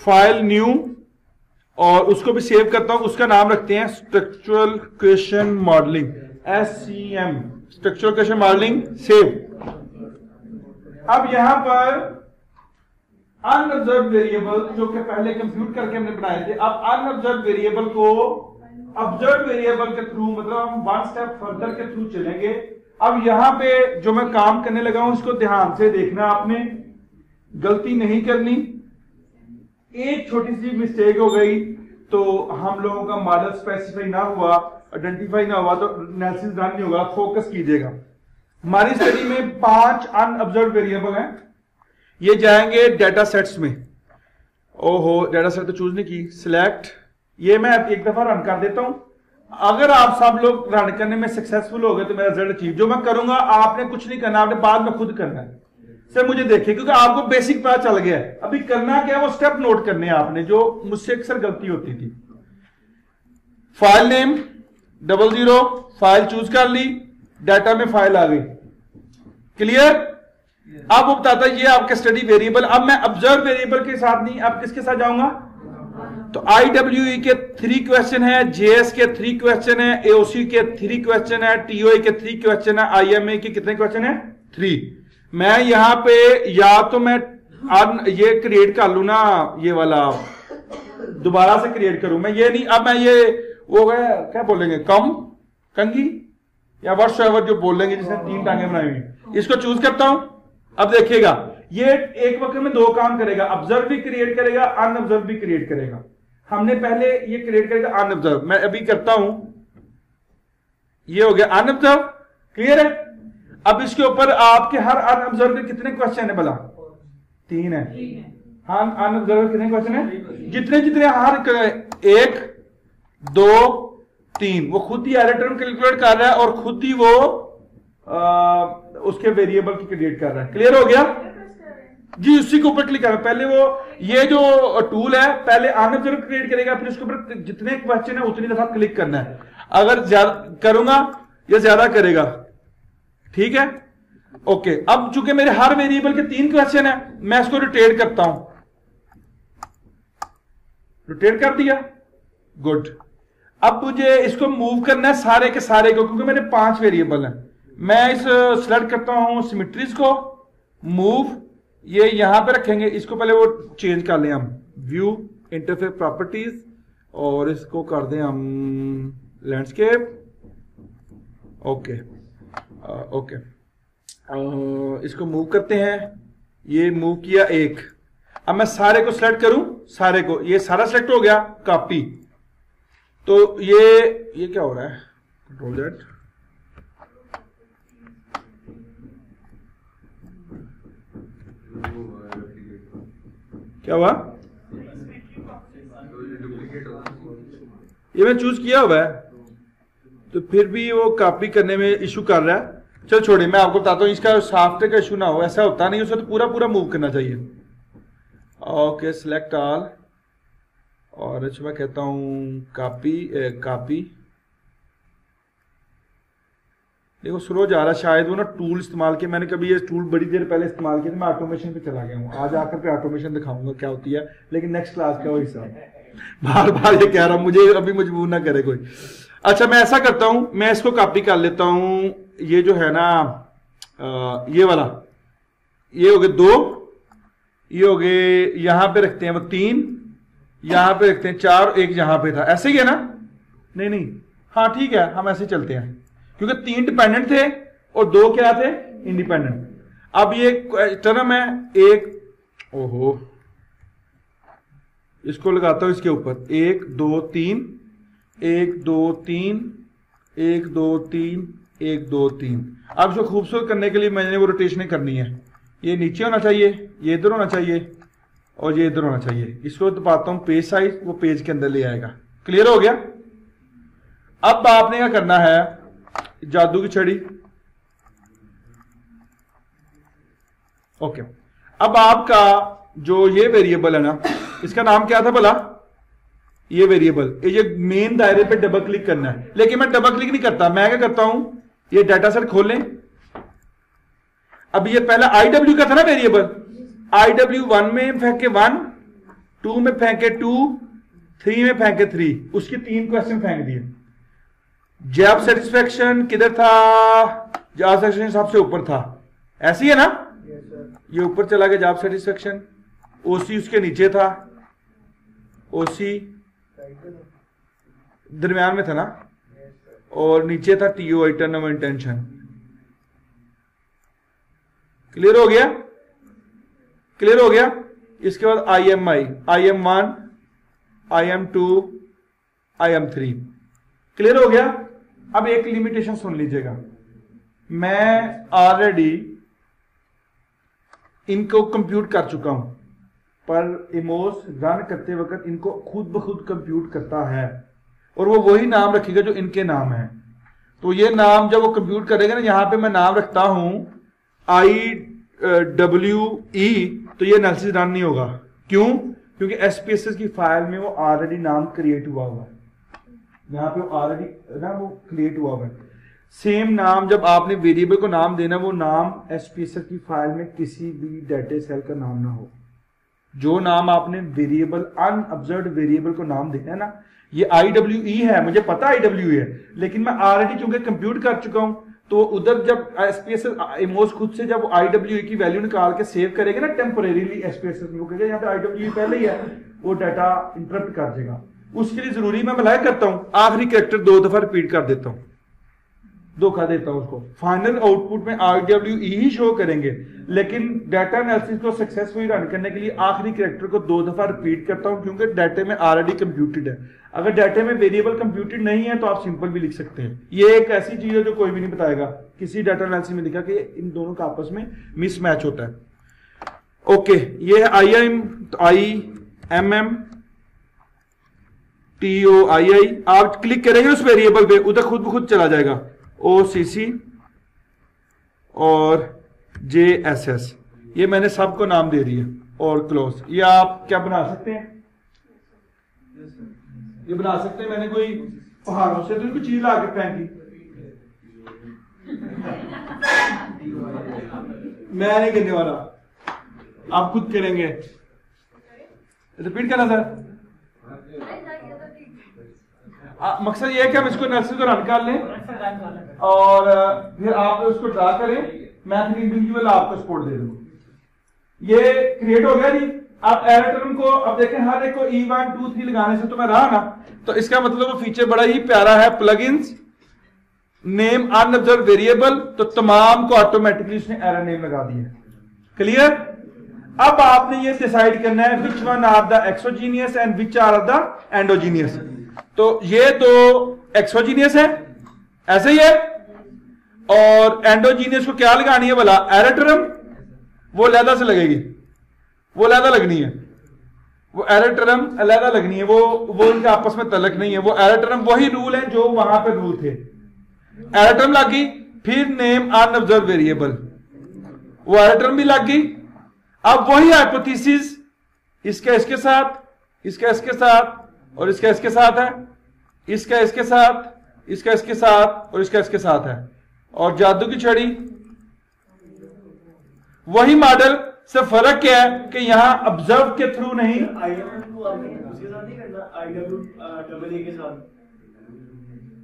File new, और उसको भी सेव करता हूं, उसका नाम रखते हैं structural question modelling, SCM, structural question modelling, save. अब यहां पर अनऑब्जर्व वेरिएबल जो कि पहले कंप्यूट करके हमने बनाए थे, अब अनऑब्जर्व वेरिएबल को ऑब्जर्व वेरिएबल के थ्रू, मतलब हम वन स्टेप फर्दर के थ्रू चलेंगे। अब यहां पे जो मैं काम करने लगा हूं इसको ध्यान से देखना, आपने गलती नहीं करनी। एक छोटी सी मिस्टेक हो गई तो हम लोगों का मॉडल स्पेसिफाई ना हुआ, आइडेंटिफाई ना हुआ, तो एनालिसिस रन नहीं होगा। फोकस कीजिएगा। हमारी स्टडी में 5 अनऑब्जर्व वेरिएबल हैं, ये जाएंगे डाटा सेट्स में। ओहो, डाटा सेट तो चूज नहीं की, सिलेक्ट, ये मैं एक दफा रन कर देता हूं। अगर आप सब लोग रन करने में सक्सेसफुल हो गए तो मेरा रिजल्ट अचीव। जो मैं करूंगा आपने कुछ नहीं करना, आपने बाद में खुद करना है। सर मुझे देखिए, क्योंकि आपको बेसिक पता चल गया है, अभी करना क्या है वो स्टेप नोट करने हैं आपने, जो मुझसे अक्सर गलती होती थी। फाइल नेम 00, फाइल चूज कर ली, डाटा में फाइल आ गई, क्लियर। अब वो बताता है ये आपका स्टडी वेरिएबल। अब मैं ऑब्जर्व वेरिएबल के साथ नहीं, अब किसके साथ जाऊंगा, तो IWE के 3 क्वेश्चन है, JS के 3 क्वेश्चन है, AOC के 3 क्वेश्चन है, TOA के 3 क्वेश्चन है, IMA के कितने क्वेश्चन है, 3। मैं यहां पे या तो मैं ये क्रिएट कर लू ना, ये वाला दोबारा से क्रिएट करूं, मैं ये नहीं, अब मैं ये वो क्या बोलेंगे, कंगी या व्हाटसएवर जो बोलेंगे जिसने 3 टांगे बनाई हुई, इसको चूज करता हूं। अब देखिएगा ये एक वक्त में 2 काम करेगा, ऑब्जर्व भी क्रिएट करेगा, अनऑब्जर्व भी क्रिएट करेगा। हमने पहले ये क्रिएट करेगा अनऑब्जर्व, मैं अभी करता हूं, ये हो गया अनऑब्जर्व, क्लियर है। अब इसके ऊपर आपके हर अनऑब्जर्व के कितने क्वेश्चन है, भला 3 है। हाँ, अनऑब्जर्व कितने क्वेश्चन है, जितने जितने हर 1 2 3, वो खुद ही एरर टर्म कैलकुलेट कर रहा है और खुद ही वो उसके वेरिएबल की क्रिएट कर रहा है। क्लियर हो गया जी। उसी के ऊपर क्लिक करना, पहले वो ये जो टूल है पहले अनऑब्जर्व क्रिएट करेगा, फिर उसके ऊपर जितने क्वेश्चन है उतनी दफा क्लिक करना है। अगर ज्यादा करूंगा या ज्यादा करेगा, ठीक है, ओके। अब चूंकि मेरे हर वेरिएबल के 3 क्वेश्चन है, मैं इसको रोटेट करता हूं, रोटेट कर दिया, गुड। अब मुझे इसको मूव करना है सारे के सारे को, क्योंकि मेरे 5 वेरिएबल हैं। मैं इस सिलेक्ट करता हूं सिमेट्रीज को, मूव, ये यहां पे रखेंगे, इसको पहले वो चेंज कर लें हम, व्यू इंटरफेस प्रॉपर्टीज, और इसको कर दें हम लैंडस्केप, ओके ओके। इसको मूव करते हैं, ये मूव किया 1। अब मैं सारे को सिलेक्ट करूं, सारे को, ये सारा सिलेक्ट हो गया, कॉपी। तो ये क्या हो रहा है, कंट्रोल Z, क्या हुआ, ये मैं चूज किया हुआ है तो फिर भी वो कॉपी करने में इशू कर रहा है। चलो छोड़िए, मैं आपको बताता हूँ, इसका सॉफ्टवेयर का इशू ना हो, ऐसा होता नहीं, उसे तो पूरा पूरा मूव करना चाहिए। ओके, सिलेक्ट ऑल, और अच्छा मैं कहता हूँ कॉपी। देखो स्लो जा रहा, शायद वो ना टूल इस्तेमाल किया, मैंने कभी ये टूल बड़ी देर पहले इस्तेमाल किया, मैं ऑटोमेशन पे चला गया हूँ। आज आकर के ऑटोमेशन दिखाऊंगा क्या होती है, लेकिन नेक्स्ट क्लास का वो हिस्सा। बार बार ये कह रहा हूँ, मुझे अभी मजबूर ना करे कोई। अच्छा, मैं ऐसा करता हूँ, मैं इसको कॉपी कर लेता हूँ, ये जो है ना ये वाला, ये हो गए 2, ये हो गए, यहां पे रखते हैं वो 3, यहां पे रखते हैं 4, 1 यहां पे था, ऐसे ही है ना, नहीं, हाँ ठीक है, हम ऐसे चलते हैं, क्योंकि 3 डिपेंडेंट थे और 2 क्या थे, इंडिपेंडेंट। अब ये टर्म है 1, ओहो, इसको लगाता हूं इसके ऊपर, 1 2 3, 1 2 3, 1 2 3, 1 2 3। अब इसको खूबसूरत करने के लिए मैंने वो रोटेशनें करनी है, ये नीचे होना चाहिए, ये इधर होना चाहिए, और ये इधर होना चाहिए। इसको दबाता हूं पेज साइज, वो पेज के अंदर ले आएगा। क्लियर हो गया। अब आपने क्या करना है, जादू की छड़ी, ओके। अब आपका जो ये वेरिएबल है ना, इसका नाम क्या था भला, ये वेरिएबल, ये मेन दायरे पे डबल क्लिक करना है, लेकिन मैं डबल क्लिक नहीं करता, मैं क्या करता हूं, ये डाटा सेट खोल लें। अब ये पहला IW का था ना वेरिएबल, IW1 में फेंक के 1, 2 में फेंके 2, 3 में फेंके 3, उसके 3 क्वेश्चन फेंक दिए। जॉब सेटिस्फेक्शन किधर था? जॉब सेटिस्फेक्शन सबसे ऊपर था, ऐसी है ना? ये ऊपर चला गया जॉब सेटिस्फेक्शन। ओसी उसके नीचे था, ओसी दरमियान में था ना, और नीचे था TO turn off intention. Clear हो गया? क्लियर हो गया? इसके बाद IMI, IM1, IM2, IM3। Clear हो गया? अब एक लिमिटेशन सुन लीजिएगा, मैं ऑलरेडी इनको कंप्यूट कर चुका हूं, पर इमोस रन करते वक्त इनको खुद ब खुद कंप्यूट करता है, और वो वही नाम रखेगा जो इनके नाम है। तो ये नाम जब वो कंप्यूट करेगा ना, यहां पे मैं नाम रखता हूं IWE, तो ये एनालिसिस रन नहीं होगा। क्यों? क्योंकि SPSS की फाइल में वो ऑलरेडी नाम क्रिएट हुआ हुआ है, यहां पे ऑलरेडी ना वो क्रिएट हुआ हुआ है। सेम नाम जब आपने वेरिएबल को नाम देना, वो नाम SPSS की फाइल में किसी भी डाटा सेल का नाम ना हो। जो नाम आपने वेरिएबल अनऑब्जर्व्ड वेरिएबल को नाम देना है ना, ये IWE है, मुझे पता IWE है, लेकिन मैं ऑलरेडी चूंकि कंप्यूट कर चुका हूं, तो उधर जब SPSS इमोस खुद से जब IWE की वैल्यू निकाल के सेव करेगा ना टेम्पोरेरीली, SPSS में वो कहेगा यहाँ पे IWE पहले ही है, वो डाटा इंटरप्ट कर देगा। उसके लिए जरूरी मैं भलाई करता हूं, आखिरी कैरेक्टर 2 दफा रिपीट कर देता हूं, धोखा देता हूं उसको। फाइनल आउटपुट में IWE ही शो करेंगे, लेकिन डाटा एनालिसिस को सक्सेसफुली रन करने के लिए आखिरी कैरेक्टर को 2 दफा रिपीट करता हूं, क्योंकि डाटे में ऑलरेडी कंप्यूटेड है। अगर डाटे में वेरिएबल कंप्यूटेड नहीं है तो आप सिंपल भी लिख सकते हैं। ये एक ऐसी चीज है जो कोई भी नहीं बताएगा, किसी डाटा एनालिसिस में लिखा कि इन दोनों का आपस में मिसमैच होता है। ओके, ये है IMM TOII। आप क्लिक करेंगे उस वेरिएबल पे, उधर खुद ब खुद चला जाएगा OCC और JSS। ये मैंने सबको नाम दे दिया, और क्लोज। ये आप क्या बना सकते हैं? ये बना सकते हैं। मैंने कोई पहाड़ों से तो इनको चीज ला के फेंकी, मैं नहीं करने वाला, आप खुद करेंगे। रिपीट करना सर। मकसद ये है कि हम इसको एनालिसिस को रन कर लें और फिर आप उसको ड्रा करें, मैं फिर इंडिविजुअल आपको सपोर्ट दे दूंगा। ये क्रिएट हो गया जी। आप एरर टर्म को अब देखें, हर एक को E1 2 3 लगाने से तो मैं रहा ना, तो इसका मतलब वो फीचर बड़ा ही प्यारा है, प्लगइन्स नेम अनऑब्जर्व्ड वेरिएबल, तो तमाम को ऑटोमेटिकली उसने एरर नेम लगा दिया। क्लियर? अब आपने ये डिसाइड करना है which one are the exogenous and which are the endogenous. तो ये तो एक्सोजीनियस है, ऐसे ही है, और एंडोजीनियस को क्या लगानी है भला? एरर टर्म, वो अलहदा से लगेगी, वो अलहदा लगनी है, वो एरर टर्म अलहदा लगनी है, वो इनका आपस में तलक नहीं है। वो एरर टर्म वही रूल है जो वहां पे रूल थे। एरर टर्म लग गई, फिर नेम अनऑब्जर्व्ड वेरिएबल, वो एरर टर्म भी लग गई। अब वही हाइपोथेसिस इसका इसके साथ, इसका इसके साथ, और इसका इसके साथ है, इसका इसके साथ, इसका इसके साथ, और इसका इसके साथ है। और जादू की छड़ी वही मॉडल से फर्क क्या है कि यहां ऑब्जर्व के थ्रू नहीं,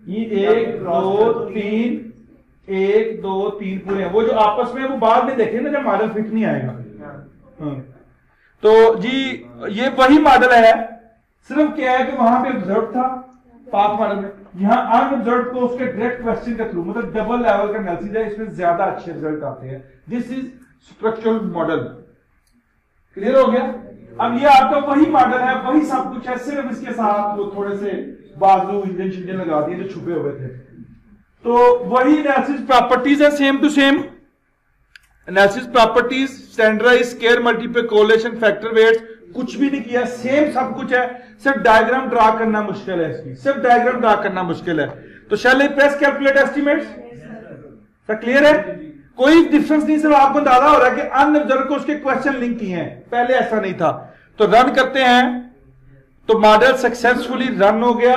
ये 1 2 3 1 2 3 पूरे हैं, वो जो आपस में वो बाद में देखें ना जब मॉडल फिट नहीं आएगा। तो जी ये वही मॉडल है, सिर्फ क्या है कि वहां पे ऑब्जर्व था पाथ मॉडल में, यहां अनऑब्जर्व को उसके डायरेक्ट क्वेश्चन के थ्रू, मतलब डबल लेवल का एनालिसिस है, इसमें ज्यादा अच्छे रिजल्ट आते हैं। This is structural model. Clear हो गया? अब ये आपका वही मॉडल है, वही सब कुछ है, सिर्फ इसके साथ वो थोड़े से बाजू इंजन शिंजन लगा दिए जो छुपे हुए थे। तो वही एनालिसिस प्रॉपर्टीज है, same to same analysis properties, standardize, square, multiple, correlation, factor weights, कुछ भी नहीं किया, सेम सब कुछ है, सिर्फ डायग्राम ड्रा करना मुश्किल है इसकी, सिर्फ डायग्राम ड्रा करना मुश्किल है। तो शैल आई प्रेस कैलकुलेट एस्टिमेट्स? सब क्लियर है? कोई डिफरेंस नहीं, सिर्फ आपको अंदाजा हो रहा है कि अनऑब्जर्व को उसके क्वेश्चन लिंक किए हैं, पहले ऐसा नहीं था। तो रन करते हैं, तो मॉडल सक्सेसफुली रन हो गया,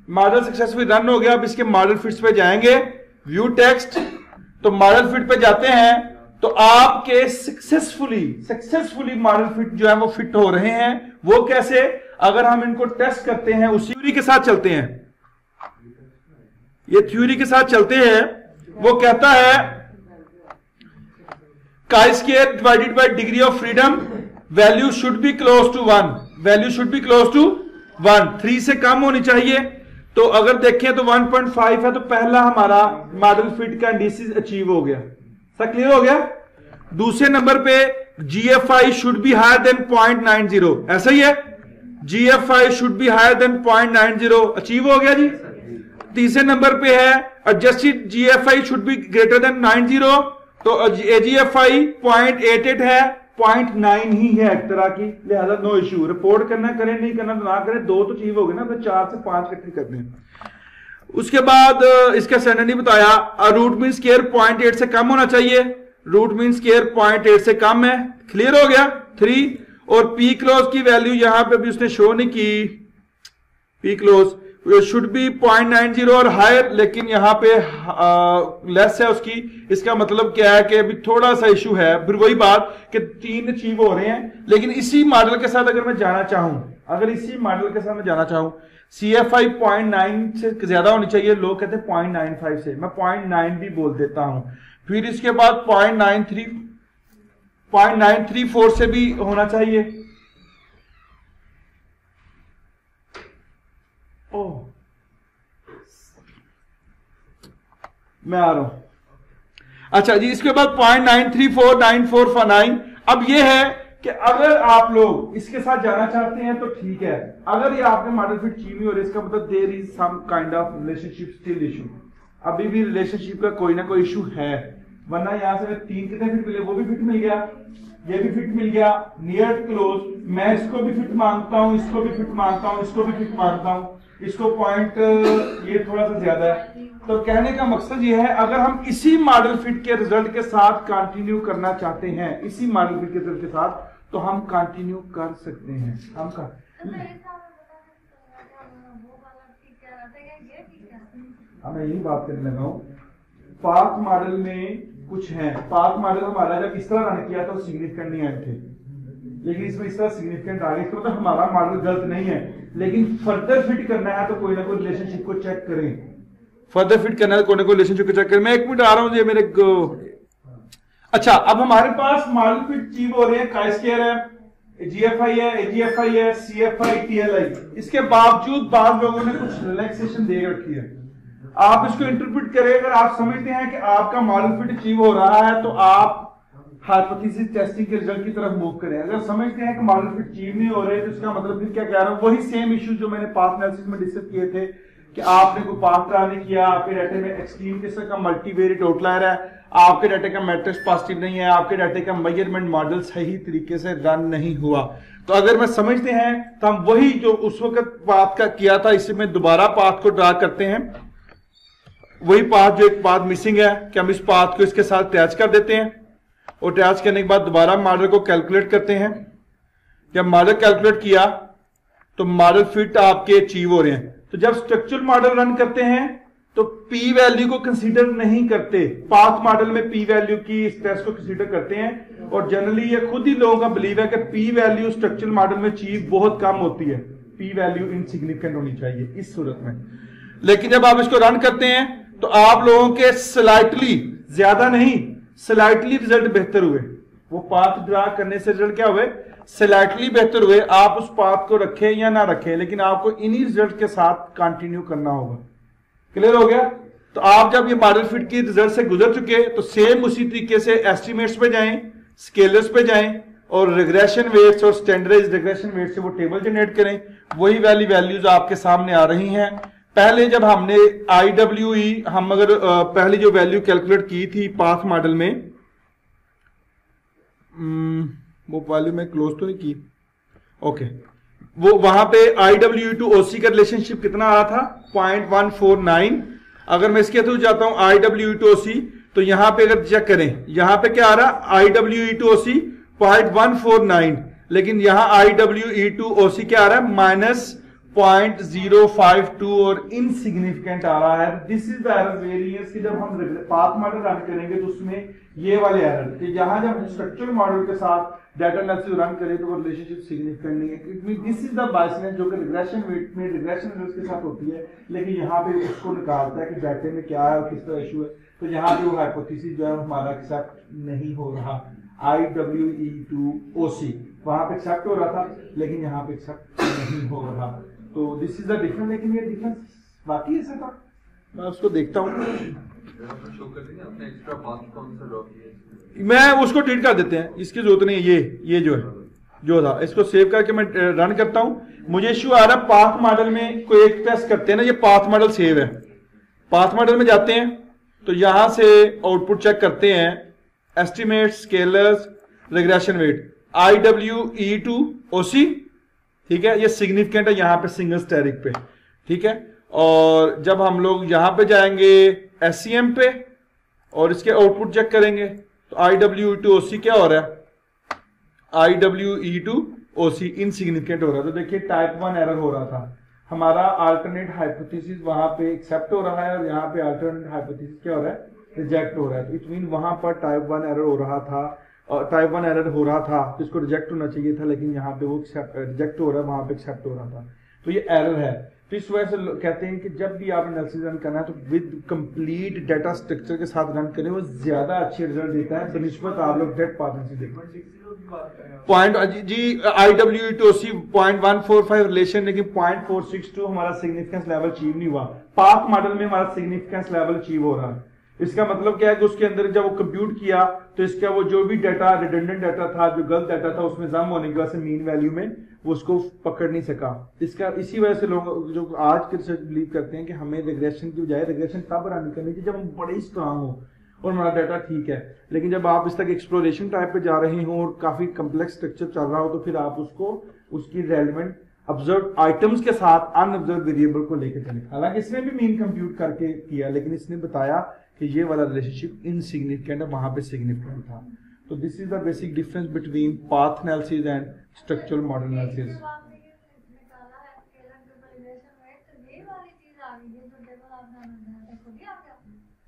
मॉडल सक्सेसफुली रन हो गया। अब इसके मॉडल फिट्स पे जाएंगे, व्यू टेक्स्ट, तो मॉडल फिट पे जाते हैं, तो आपके सक्सेसफुली मॉडल फिट जो है वो फिट हो रहे हैं। वो कैसे? अगर हम इनको टेस्ट करते हैं, उसी थ्योरी के साथ चलते हैं, ये थ्योरी के साथ चलते हैं। वो कहता है chi square divided by degree of freedom, value should be close to 1, value should be close to 1, 3 से कम होनी चाहिए। तो अगर देखें तो 1.5 है, तो पहला हमारा मॉडल फिट का इंडिसेस अचीव हो गया। सब क्लियर हो गया? दूसरे नंबर पे GFI should be higher than 0.90, ऐसा ही है, GFI should be higher than 0.90, achieve हो गया जी। तीसरे नंबर पे है adjusted GFI should be greater than 90, तो AGFI 0.88 है, 0.9 ही है एक तरह की, लिहाजा नो इश्यू। रिपोर्ट करना करें, नहीं करना तो ना करें, 2 तो अचीव हो गए ना, फिर 4 से 5 इकट्ठे करने हैं। उसके बाद इसका स्टैंडर्ड नहीं बताया, रूट मीन स्क्वायर 0.8 से कम होना चाहिए, रूट मीन स्क्वायर 0.8 से कम है, क्लियर हो गया 3। और पी क्लोज की वैल्यू यहां पे भी उसने शो नहीं की, पी क्लोज शुड बी 0.90 और हायर, लेकिन यहां पे लेस है उसकी। इसका मतलब क्या है कि अभी थोड़ा सा इशू है। फिर वही बात कि 3 अचीव हो रहे हैं, लेकिन इसी मॉडल के साथ अगर मैं जाना चाहूं, अगर इसी मॉडल के साथ मैं जाना चाहूं, CFI 0.9 से ज्यादा होनी चाहिए, लोग कहते हैं 0.95 से, मैं 0.9 भी बोल देता हूं। फिर इसके बाद 0.934 से भी होना चाहिए। मैं आ रहा हूं। अच्छा जी, इसके बाद 0.934949। अब ये है कि अगर आप लोग इसके साथ जाना चाहते हैं तो ठीक है, अगर ये आपने मॉडल फिट अचीव नहीं हो रहा, इसका मतलब there is some kind of relationship still issue, अभी भी रिलेशनशिप का कोई ना कोई इशू है। वरना यहां से 3 कितने फिट मिले, वो भी फिट मिल गया, ये भी फिट मिल गया, नियर क्लोज। मैं इसको भी फिट मांगता हूं, इसको भी फिट मांगता हूं, इसको भी फिट मांगता हूं, इसको पॉइंट ये थोड़ा सा ज्यादा है। तो कहने का मकसद ये है, अगर हम इसी मॉडल फिट के रिजल्ट के साथ कंटिन्यू करना चाहते हैं, इसी मॉडल फिट के रिजल्ट के साथ, तो हम कंटिन्यू कर सकते हैं। हम मैं यही बात करने लगा हूं। पार्क मॉडल में कुछ है, पार्क मॉडल हमारा जब इस तरह रन किया तो सिग्निफिकेंट नहीं आए थे, लेकिन इसमें इस तरह सिग्निफिकेंट आ गए। इसका मतलब हमारा मॉडल गलत नहीं है, लेकिन फर्दर फिट करना है तो कोई ना कोई रिलेशनशिप को चेक करें। फर्दर फिट करना है तो कोई ना कोई रिलेशनशिप को चेक करें। मैं 1 मिनट आ रहा हूं, ये मेरे अच्छा, अब हमारे पास मॉडल फिट अचीव हो रहे हैं, काई स्क्वायर है, GFI है, AGFI है, CFI TLI। इसके बावजूद बाद लोगों ने कुछ रिलैक्सेशन दे रखी है। आप इसको इंटरप्रेट करें, अगर आप समझते हैं कि आपका मॉडल फिट अचीव हो रहा है तो आप हाइपोथेसिस टेस्टिंग के रिजल्ट की तरफ मूव करें। अगर समझते हैं कि मॉडल फिट अचीव नहीं हो रहे तो इसका मतलब फिर क्या कह रहा हूं, वही सेम इशू जो मैंने पाथ एनालिसिस में डिस्कस किए थे कि आपने कोई पाथ ट्राई नहीं किया, आपके डाटे में एक्सट्रीम किस्म का मल्टीवेरिएट आउटलायर है, आपके डाटे का मैट्रिक्स पॉजिटिव नहीं है, आपके डाटे का मेजरमेंट मॉडल सही तरीके से रन नहीं हुआ। तो अगर मैं समझते हैं तो हम वही जो उस वक्त पाथ का किया था, इसमें दोबारा पाथ को ड्रा करते हैं। वही पाथ जो एक पाथ मिसिंग है कि हम इस पाथ को इसके साथ अटैच कर देते हैं, और अटैच करने के बाद दोबारा मॉडल को कैलकुलेट करते हैं। जब मॉडल कैलकुलेट किया तो मॉडल फिट आपके अचीव हो रहे हैं। तो जब स्ट्रक्चरल मॉडल रन करते हैं तो पी वैल्यू को कंसीडर नहीं करते, पाथ मॉडल में पी वैल्यू की इस टेस्ट को कंसीडर करते हैं। और जनरली ये खुद ही लोगों का बिलीव है कि पी वैल्यू स्ट्रक्चरल मॉडल में अचीव बहुत कम होती है, पी वैल्यू इनसिग्निफिकेंट होनी चाहिए इस सूरत में। लेकिन जब आप इसको रन करते हैं तो आप लोगों के स्लाइटली, ज्यादा नहीं, स्लाइटली रिजल्ट बेहतर हुए। वो पाथ ड्रा करने से रिजल्ट क्या हुए, स्लाइटली बेहतर हुए। आप उस पाथ को रखें या ना रखें, लेकिन आपको इन्हीं रिजल्ट के साथ कंटिन्यू करना होगा। क्लियर हो गया? तो आप जब ये मॉडल फिट की रिजल्ट से गुजर चुके तो सेम उसी तरीके से एस्टिमेट्स पे जाएं, स्केलर्स पे जाएं, और रिग्रेशन वेट्स और स्टैंडर्डाइज्ड रिग्रेशन वेट से वो टेबल जनरेट करें। वही वाली वैल्यूज आपके सामने आ रही हैं। पहले जब हमने IWE, हम अगर पहली जो वैल्यू कैलकुलेट की थी पाथ मॉडल में, वो वैल्यू में क्लोज तो नहीं की, ओके, वो वहां पे IWE to OC का रिलेशनशिप कितना आ रहा था, 0.149। अगर मैं इसके थ्रू जाता हूं IWE to OC, तो यहां पे अगर चेक करें, यहां पे क्या आ रहा, IWE to OC 0.149, लेकिन यहां IWE to OC क्या आ रहा है, 0.052 और इनसिग्निफिकेंट आ रहा है। This is the error variance की जब हम पाथ मॉडल रन करेंगे तो उसमें ये वाले एरर कि यहाँ जब स्ट्रक्चरल मॉडल के साथ डाटा एनालिसिस रन करें तो वो रिलेशनशिप सिग्निफिकेंट नहीं है। It mean this is the biasness जो कि रिग्रेशन में रिग्रेशन एरर्स के साथ होती है, लेकिन यहाँ पे उसको निकालता है कि डाटे में क्या है और किस तरह इशू है। तो यहाँ पे वो हाइपोथेसिस जो है हमारा एक्सेप्ट नहीं हो रहा। IWE2OC वहां पे एक्सेप्ट हो रहा था, लेकिन यहाँ पे एक्सेप्ट नहीं हो रहा। तो दिस इज द डिफरेंस, लेकिन ये डिफरेंस बाकी ऐसा था। मैं उसको देखता हूँ, मैं उसको डिलीट कर देते हैं, इसकी जरूरत नहीं है। ये जो है जो था इसको सेव करके मैं रन करता हूँ। मुझे इश्यू आ रहा है पाथ मॉडल में, कोई एक प्रेस करते हैं ना, ये पाथ मॉडल सेव है। पाथ मॉडल में जाते हैं तो यहां से आउटपुट चेक करते हैं, estimate scalars regression wait IWE2OC, ठीक है, ये सिग्निफिकेंट है यहाँ पे सिंगल स्टेरिक पे, ठीक है। और जब हम लोग यहां पे जाएंगे SCM पे और इसके आउटपुट चेक करेंगे तो IWE2OC क्या हो रहा है, IWE2OC इनसिग्निफिकेंट हो रहा है। तो देखिए टाइप 1 एरर हो रहा था हमारा, अल्टरनेट हाइपोथेसिस वहां पे एक्सेप्ट हो रहा है और यहाँ पे अल्टरनेट हाइपोथेसिस क्या हो रहा है, रिजेक्ट हो रहा है। तो इट मीन वहां पर टाइप 1 एरर हो रहा था, टाइप 1 एरर हो रहा था तो इसको रिजेक्ट होना चाहिए था, लेकिन यहाँ पे वो रिजेक्ट हो रहा है, वहां पे एक्सेप्ट हो रहा था। तो ये एरर है। तो इस वजह से कहते हैं कि जब भी आप एनालिसिस रन करना है तो विद कंप्लीट डाटा स्ट्रक्चर के साथ रन करें, वो ज्यादा अच्छे रिजल्ट देता है बनिस्बत आप लोग डेट पार्टनर से देखें। पॉइंट जी IWE2OC 0.145 रिलेशन, लेकिन 0.462 हमारा सिग्निफिकेंस लेवल अचीव नहीं हुआ। पाथ मॉडल में हमारा सिग्निफिकेंस लेवल अचीव हो रहा है। इसका मतलब क्या है कि उसके अंदर जब वो कंप्यूट किया तो इसका वो जो भी डाटा रिडंडेंट डाटा था, जो गलत डाटा था, उसमें जम होने की वजह से मीन वैल्यू में वो उसको पकड़ नहीं सका। इसका इसी वजह से लोग जो आज के रिसर्च बिलीव करते हैं कि हमें रिग्रेशन की बजाय रिग्रेशन तब रन करनी चाहिए जब हम बड़े स्ट्रांग हो और हमारा डाटा ठीक है। लेकिन जब आप इस तक एक्सप्लोरेशन टाइप पे जा रहे हो और काफी कम्प्लेक्स स्ट्रक्चर चल रहा हो तो फिर आप उसको उसकी रेलिवेंट ऑब्जर्व आइटम्स के साथ अनऑब्जर्व वेरिएबल को लेकर चले। हालांकि इसने भी मीन कंप्यूट करके किया, लेकिन इसने बताया कि ये वाला रिलेशनशिप इनसिग्निफिकेंट है, वहां पे सिग्निफिकेंट था। तो this is the basic difference between path analysis and structural model analysis.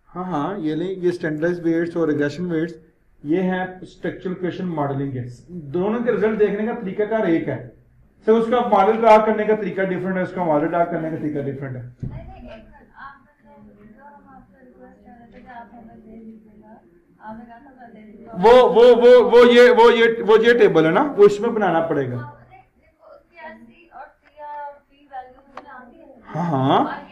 हाँ, ये स्टैंडर्डाइज्ड वेट्स और रिग्रेशन वेट्स ये हैं स्ट्रक्चरल इक्वेशन मॉडलिंग के। दोनों के रिजल्ट देखने का तरीकाकार एक है, सिर्फ उसका मॉडल ड्रा करने का तरीका डिफरेंट है, उसका मॉडल ड्रा करने का तरीका डिफरेंट है। वो ये टेबल है ना, वो इसमें बनाना पड़ेगा। हाँ,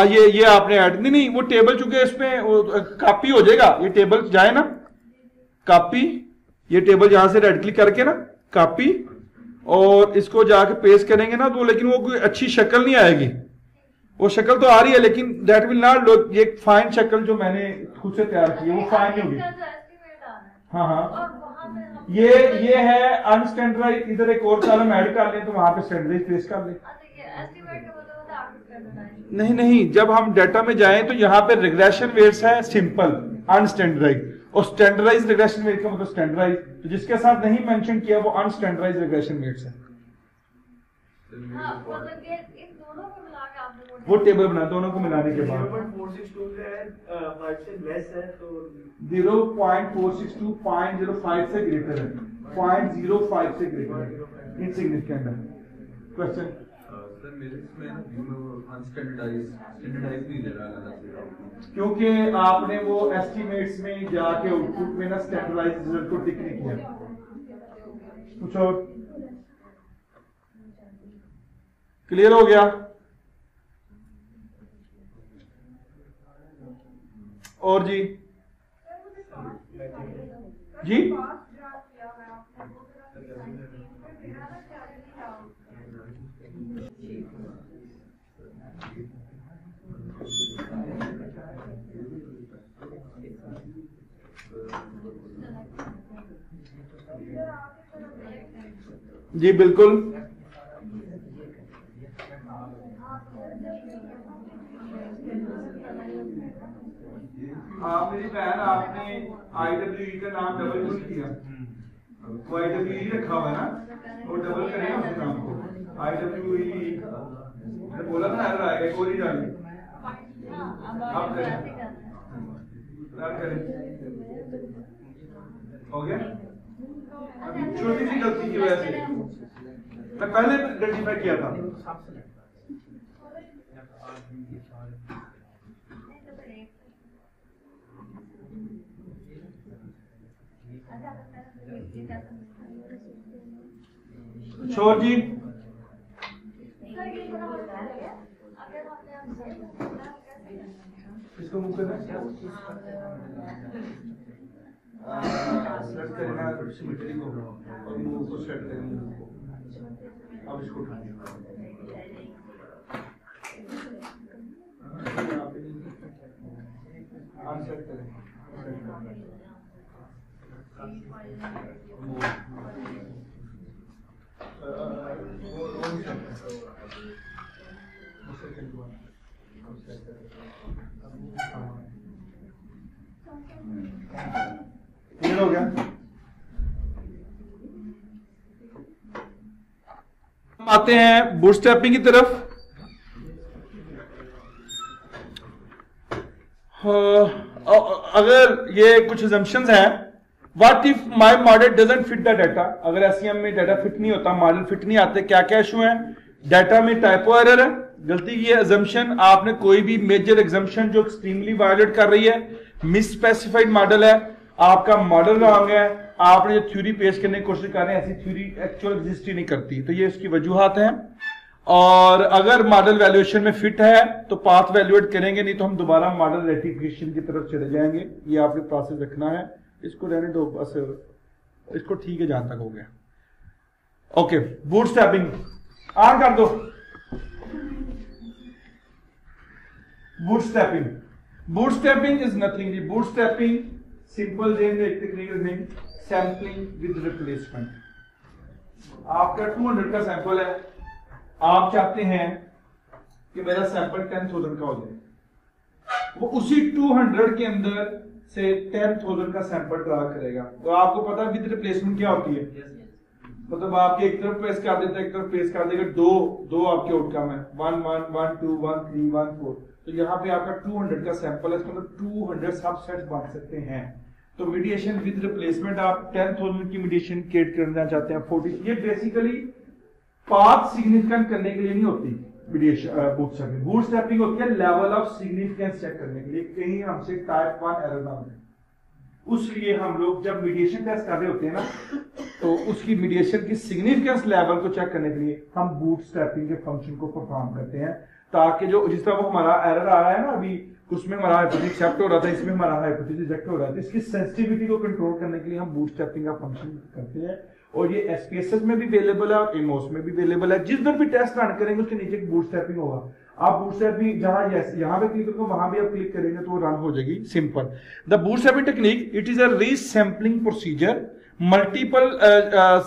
ये आपने ऐड नहीं, वो टेबल चूंकि इसमें कॉपी हो जाएगा, ये टेबल जाए ना कॉपी, ये टेबल यहां से राइट क्लिक करके ना कॉपी और इसको जाके पेस्ट करेंगे ना तो, लेकिन वो कोई अच्छी शक्ल नहीं आएगी। वो शक्ल तो आ रही है लेकिन दैट विल नॉट लुक, ये फाइन शक्ल जो मैंने खुद से तैयार की है वो फाइन नहीं होगी। हाँ, ये है अनस्टैंडर्डाइज। इधर एक और कॉलम ऐड कर लें तो वहां पे स्टैंडर्डाइज पेस्ट कर लें। नहीं, जब हम डाटा में जाएं तो यहाँ पे रिग्रेशन वेट्स है सिंपल अनस्टैंडर्डाइज, और स्टैंडर्डाइज रिग्रेशन वेट का मतलब स्टैंडर्डाइज, तो जिसके साथ नहीं मेंशन किया वो अनस्टैंडर्डाइज रिग्रेशन वेट्स है। वो टेबल बना, दोनों को मिलाने के बाद 0.462 0.05 से ग्रेटर है, 0.05 से ग्रेटर है, इनसिग्निफिकेंट है। क्वेश्चन सर मेरे इसमें स्टैंडर्डाइज नहीं दे रहा है, क्योंकि आपने वो एस्टिमेट्स में जाके आउटपुट में ना स्टैंडर्डाइज रिजल्ट को टिक नहीं किया। कुछ और क्लियर हो गया? और जी जी बिल्कुल। आप मेरी बहन, आपने IWE का नाम डबल यूज किया, तो IWE रखा हुआ है ना, वो डबल करेगा उस काम को। IWE मैंने बोला था एरर आएगा, कोई नहीं डाली। आप करें, हो गया। छोटी सी गलती की वजह से मैं पहले आइडेंटिफाई किया था। छोर जी इसको मुंह करना सेट करना सिमेट्री को और मुंह को सेट करना मुंह को। अब इसको उठाइए, सेट करें। क्लियर हो गया। हम आते हैं बूटस्ट्रैपिंग की तरफ। अगर ये कुछ assumptions हैं, what if my model doesn't fit the data, अगर एसईएम में डाटा फिट नहीं होता, मॉडल फिट नहीं आते, क्या क्या इशू है? डाटा में टाइपो एरर है, गलती की है, assumption आपने कोई भी मेजर assumption जो एक्सट्रीमली वायलेट कर रही है, मिस स्पेसिफाइड मॉडल है, आपका मॉडल रॉन्ग है, आपने जो थ्योरी पेश करने की कोशिश कर रहे हैं ऐसी थ्योरी एक्चुअल एग्जिस्ट ही नहीं करती, तो ये इसकी वजूहात हैं। और अगर मॉडल वैल्यूएशन में फिट है तो पाथ वैल्यूएट करेंगे, नहीं तो हम दोबारा मॉडल रेटिफिकेशन की तरफ चले जाएंगे। ये आपने प्रोसेस रखना है, इसको रहने दो बस, इसको ठीक है जहां तक हो गया। ओके, बूटस्ट्रैपिंग ऑन कर दो। बूटस्ट्रैपिंग इज नथिंग जी, bootstrapping simple technical thing, sampling with replacement. आपका 200 का सैंपल है, आप चाहते हैं कि मेरा सैंपल 10,000 का हो जाए, वो उसी 200 के अंदर से 10,000 का सैंपल ड्रा करेगा। तो आपको पता है विद रिप्लेसमेंट क्या होती है? मतलब आपके एक तरफ प्रेस कर देता है, एक तरफ प्रेस कर देगा, दो आपके आउटकम है, 1 1 1 2 1 3 1 4। तो यहाँ पे आपका 200 का सैंपल है, मतलब 200 सबसेट्स बन सकते हैं। तो मीडिएशन विद रिप्लेसमेंट आप 10,000 की मीडिएशन क्रिएट करना चाहते हैं 40। ये बेसिकली पाथ सिग्निफिकेंट करने के लिए नहीं होती बूटस्ट्रैपिंग। बूटस्ट्रैपिंग होती है लेवल ऑफ सिग्निफिकेंस चेक करने के लिए, कहीं हमसे टाइप 1 एरर ना हो। उसलिए हम लोग जब मीडिएशन टेस्ट कर रहे होते हैं ना, तो उसकी मीडिएशन की सिग्निफिकेंस लेवल को चेक करने के लिए हम बूटस्ट्रैपिंग के फंक्शन को परफॉर्म करते हैं, ताकि जो जिस तरह वो हमारा एरर आ रहा है ना अभी, उसमें हमारा हाइपोथेसिस एक्सेप्ट हो रहा था, इसमें हमारा हाइपोथेसिस रिजेक्ट हो रहा था, इसकी सेंसिटिविटी को कंट्रोल करने के लिए हम बूटस्ट्रैपिंग का फंक्शन करते हैं। और ये एसपीएसएस में भी अवेलेबल है और एमओएस में भी अवेलेबल है। जिस दिन भी टेस्ट रन करेंगे उसके नीचे बूटस्ट्रैपिंग होगा। आप बूटस्ट्रैपिंग जहां यहाँ पे क्लिक करोगे वहां भी आप क्लिक करेंगे तो वो रन हो जाएगी। Simple. The bootstrapping technique, it is a resampling procedure. Multiple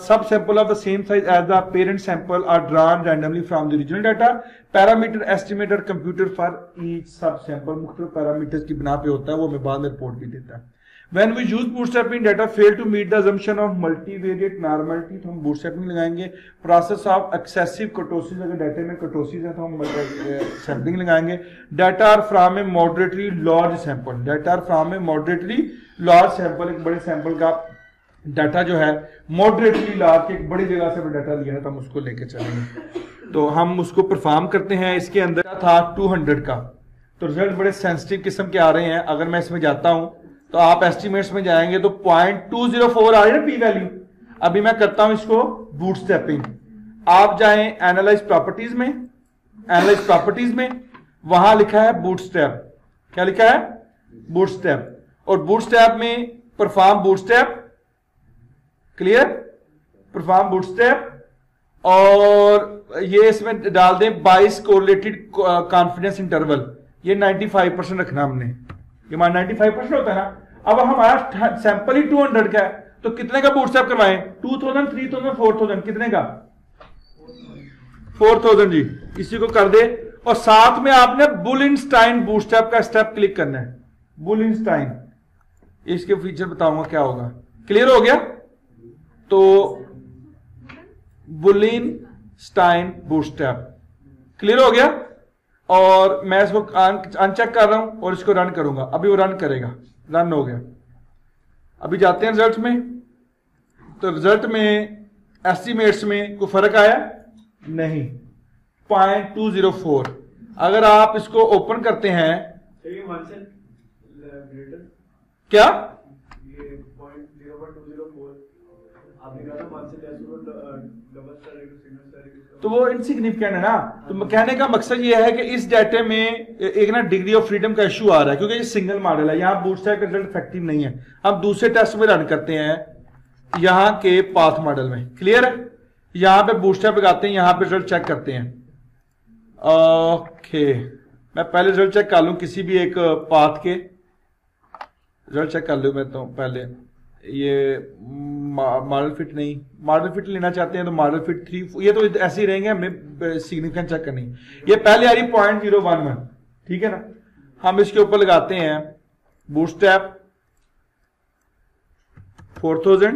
subsample of the same size as the parent sample are drawn randomly from the original data. Parameter estimator computer for each subsample मुख्तलिफ parameters की बिना पे होता है, वो मैं बाद में रिपोर्ट भी देता है। When we use bootstrapping, data fail to meet the assumption of multivariate normality, तो हम bootstrapping लगाएंगे। Process of excessive kurtosis, अगर डाटा में kurtosis है तो हम सैम्पलिंग लगाएंगे। Data are from a moderately large sample, data are from a moderately large sample, एक बड़े सैंपल का डाटा जो है मॉडरेटली लार्ज के एक बड़ी जगह से डाटा लिया है तो हम उसको लेके चलेंगे। तो हम उसको परफॉर्म करते हैं। इसके अंदर था 200 का, तो रिजल्ट बड़े सेंसिटिव किस्म के आ रहे हैं। अगर मैं इसमें जाता हूं तो आप एस्टिमेट्स में जाएंगे तो 0.204 आ रही है पी वैल्यू। अभी मैं करता हूं इसको बूटस्ट्रैपिंग। आप जाएं एनालाइज प्रॉपर्टीज में, एनालाइज प्रॉपर्टीज में वहां लिखा है बूटस्ट्रैप। क्या लिखा है? बूटस्ट्रैप। और बूटस्ट्रैप में perform bootstrap, clear, perform bootstrap, और ये इसमें डाल दें 22 कोरिलेटेड कॉन्फिडेंस इंटरवल। ये 95% रखना हमने, ये हमारा 95% होता है ना। अब हमारा सैंपल ही 200 का है तो कितने का बूटस्ट्रैप करवाएं? 2000, 3000, 4000, कितने का? 4000 जी। इसी को कर दे और साथ में आपने बुलिनस्टाइन बूटस्ट्रैप का स्टेप क्लिक करना है। बुलिनस्टाइन, इसके फीचर बताऊंगा क्या होगा। क्लियर हो गया? तो बुलिनस्टाइन बूटस्ट्रैप क्लियर हो गया। और मैं इसको अनचेक कर रहा हूं और इसको रन करूंगा, अभी वो रन करेगा, रन हो गया। अभी जाते हैं रिजल्ट में, तो रिजल्ट में एस्टिमेट्स में कोई फर्क आया नहीं, 0.204। अगर आप इसको ओपन करते हैं क्या तो वो इनसिग्निफिकेंट है ना। तो कहने का मकसद ये है कि इस डाटे में एक ना डिग्री ऑफ फ्रीडम का इशू आ रहा है, क्योंकि ये सिंगल मॉडल है, यहाँ बूटस्ट्रैप का रिजल्ट इफेक्टिव नहीं है। हम दूसरे टेस्ट में रन करते हैं यहाँ के पाथ मॉडल में, क्लियर है। यहाँ पे बूटस्ट्रैप लगाते हैं, यहाँ पे रिजल्ट चेक करते हैं। ओके, मैं पहले रिजल्ट चेक कर लूं किसी भी एक पाथ के, रिजल्ट चेक कर लूं मैं तो पहले। ये मॉडल फिट नहीं, मॉडल फिट लेना चाहते हैं तो मॉडल फिट 3, ये तो ऐसे ही रहेंगे, हमें सिग्निफिकेंट चेक करनी। ये पहले आ रही 0.011, ठीक है ना। हम इसके ऊपर लगाते हैं बूटस्ट्रैप 4000,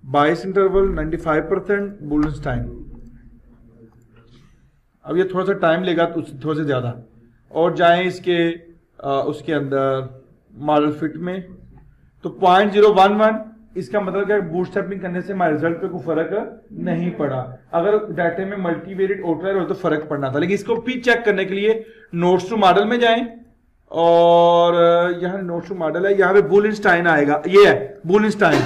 22 इंटरवल 95%, बुलिनस्टाइन। अब ये थोड़ा सा टाइम लेगा, तो थोड़ा सा ज्यादा। और जाएं इसके उसके अंदर मॉडल फिट में, तो 0.011, इसका मतलब क्या, बूटस्ट्रैपिंग करने से हमारे रिजल्ट पे कोई फर्क नहीं पड़ा। अगर डाटे में मल्टीवेरिएट आउटलायर हो तो फर्क पड़ना था। लेकिन इसको भी चेक करने के लिए नोट्स टू मॉडल में जाएं, और यहां नोट्स टू मॉडल है, यहां पे बुलिनस्टाइन आएगा, ये है बुलिनस्टाइन।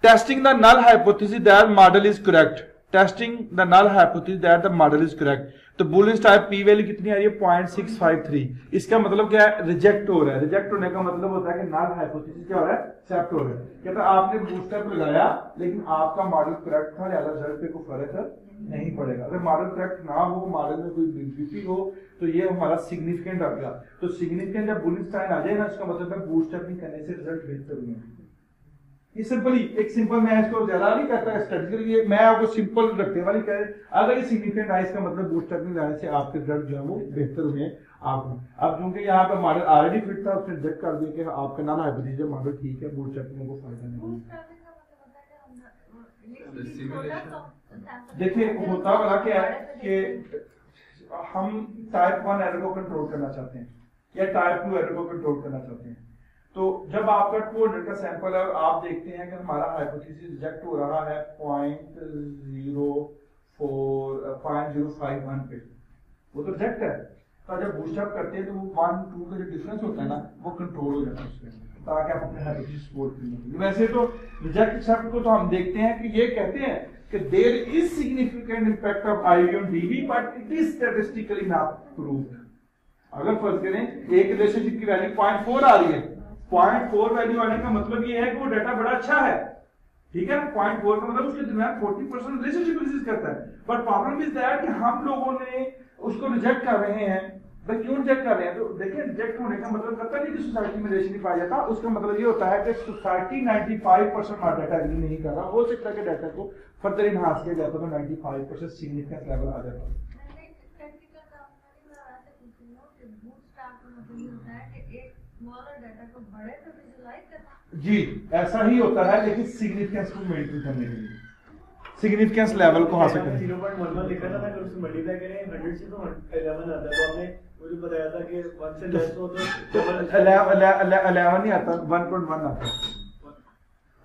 Testing the null hypothesis that model is correct, testing the null hypothesis that the model is correct. तो बुलिनस्टाइन पी वैल्यू कितनी आ रही है, 0.653। इसका मतलब क्या है, रिजेक्ट हो रहा है। रिजेक्ट होने का मतलब होता है कि नल हाइपोथेसिस क्या हो रहा है, एक्सेप्ट हो रहा है। कहता है आपने बूटस्ट्रैप लगाया लेकिन आपका मॉडल करेक्ट था, ज्यादा रिजल्ट पे कोई फर्क नहीं पड़ेगा। अगर मॉडल करेक्ट ना हो, मॉडल में कोई डिफिकल्टी हो, तो ये हमारा सिग्निफिकेंट आ गया। तो सिग्निफिकेंट जब बुलिनस्टाइन आ जाए ना, इसका मतलब है बूटस्ट्रैपिंग करने से रिजल्ट बेहतर हुए। ये सिंपली एक सिंपल, मैं इसको ज्यादा नहीं कहता स्टैटिस्टिकली, मैं आपको सिंपल रखने वाली कह, अगर ये सिग्निफिकेंट आए इसका मतलब बूटस्ट्रैपिंग लगाने से आपके रिजल्ट जो है वो बेहतर हुए आपको। अब क्योंकि यहाँ पे मॉडल ऑलरेडी फिट था, उसने रिजेक्ट कर दिया कि आपका नाम हाइपोथेसिस मॉडल ठीक है, बूटस्ट्रैपिंग को फायदा नहीं। देखिए होता वाला क्या है कि हम टाइप 1 एरर को कंट्रोल करना चाहते हैं या टाइप 2 एरर को कंट्रोल करना चाहते हैं। तो जब आपका 200 का सैंपल है और आप देखते हैं कि हमारा हाइपोथेसिस रिजेक्ट हो रहा है 0.051 पे, वो तो रिजेक्ट है। तो जब बूस्टअप करते हैं तो वो 1-2 का जो डिफरेंस होता है ना, वो कंट्रोल हो जाता है उसमें, ताकि आप अपने हाइपोथेसिस सपोर्ट करें। वैसे तो रिजेक्ट एक्सेप्ट को तो हम देखते हैं कि ये कहते हैं कि there is significant impact of IV on DV but it is statistically not proved. अगर फर्ज करें एक रिलेशनशिप की वैल्यू 0.4 आ रही है, 0.4 वैल्यू आने का मतलब ये है कि वो डाटा बड़ा अच्छा है, ठीक है ना। 0.4 का मतलब उसके दरमियान 40% रिलेशनशिप एग्जिस्ट करता है। बट प्रॉब्लम इज दैट कि हम लोगों ने उसको रिजेक्ट कर रहे हैं। भाई क्यों रिजेक्ट कर रहे हैं? तो देखिए रिजेक्ट होने का मतलब करता नहीं कि सोसाइटी में रिलेशन नहीं पाया जाता। उसका मतलब ये होता है कि सोसाइटी 95% हमारा डाटा एग्री नहीं कर रहा। हो सकता है कि डाटा को फर्दर इनहांस किया जाता तो 95% सिग्निफिकेंस लेवल आ जाता। जी ऐसा ही होता है, लेकिन सिग्निफिकेंस को मेंटेन करने के लिए, सिग्निफिकेंस लेवल को हासिल करने के लिए 0.11 लिखा था ना, अगर उसको मल्टीप्लाई करें 100 से तो 11 आता है। तो आपने मुझे बताया था कि 1 से लेस हो तो 11 नहीं आता, 1.1 आता है।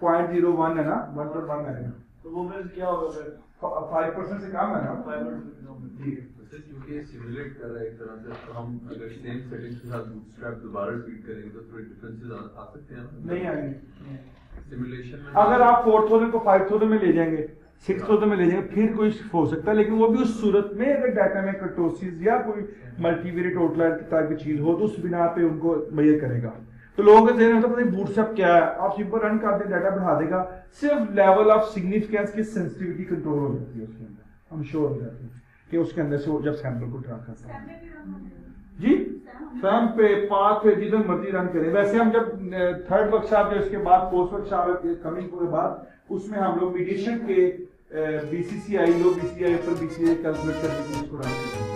0.01 है ना, 1.1 आएगा। तो वो फिर क्या होगा? फिर 5% से कम है ना, 5%। ठीक है। क्योंकि सिमुलेट कर रहा है एक तरह से, तो हम अगर सेम सेटिंग्स के साथ बूटस्ट्रैप दोबारा रिपीट करेंगे तो थोड़े डिफरेंसेस आ सकते हैं। नहीं आएंगे सिमुलेशन में। अगर आप 4000 को 5000 में ले जाएंगे, 6000 में ले जाएंगे, फिर कोई हो सकता है। लेकिन वो भी उस सूरत में अगर डाटा में कर्टोसिस या कोई मल्टीवेरिएट आउटलायर की टाइप की चीज हो तो उस बिना पे उनको मेजर करेगा। तो लोगों के ज़हन में पता नहीं बूटस्ट्रैप क्या है, आप सिंपल रन कर दें डाटा बढ़ा देगा, सिर्फ लेवल ऑफ सिग्निफिकेंस की सेंसिटिविटी कंट्रोल हो जाती है उसके अंदर। हम श्योर हो जाते हैं कि उसके अंदर से वो जब सैंपल को ट्रैक करता है जी, फैम पे पाथ पे जिधर मर्जी रन करें। वैसे हम जब थर्ड वर्कशॉप जो इसके बाद पोस्ट वर्कशॉप कमिंग के बाद उसमें हम लोग मीडिएशन के बीसीसीआई लो बीसीआई पर बीसीआई कैलकुलेट करके इसको रन करते हैं।